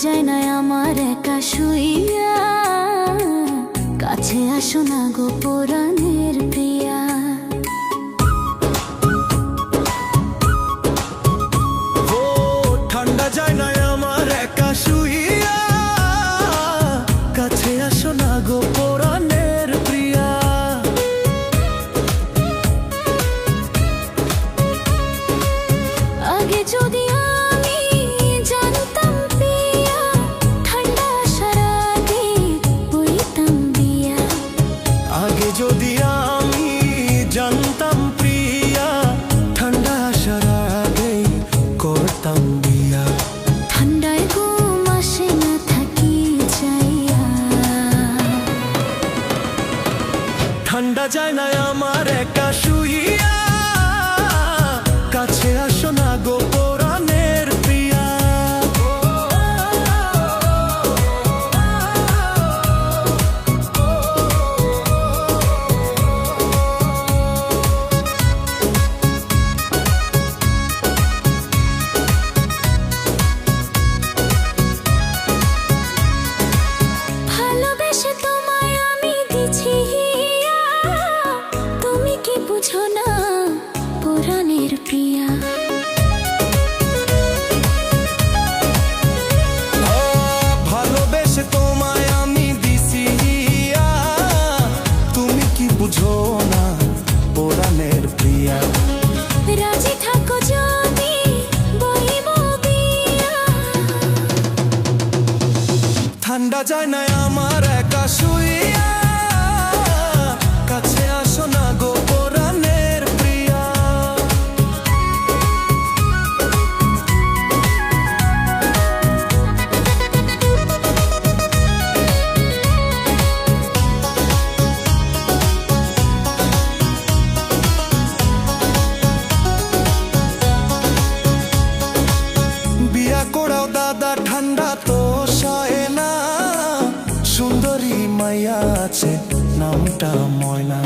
যায় না আমার একা শুইয়া, কাছে আসো না গো পরাণের প্রিয়া। ও ঠান্ডা যায় না আমার একা শুইয়া, কাছে আসো না গো পরাণের প্রিয়া। আগে যদি আমি জানতাম প্রিয়া, ঠান্ডা আসার আগে বইতাম বিয়া। আগে যদি আমি জানতাম প্রিয়া, ঠান্ডা আসার আগেই করতাম বিয়া। ঠান্ডায় ঘুম আসে না থাকি চাইয়া, ঠান্ডা যায় না আমার একা শুইয়া, কাছে আসো না গো পরাণের প্রিয়া। ভালোবেসে তোমায় আমি দিছি হিয়া, তুমি কি বুঝো না পরাণের প্রিয়া। ভালোবেসে তোমায় আমি দিছি হিয়া, তুমি কি বুঝো না পরাণের প্রিয়া। রাজি থাকো যদি বইব বিয়া, ঠান্ডা যায় না আমার একা শুইয়া, কাছে আসো না গো পরাণের প্রিয়া। বিয়া করাও দাদা ঠান্ডা তো সয় না, সুন্দরী মাইয়া আছে নামটা ময়না।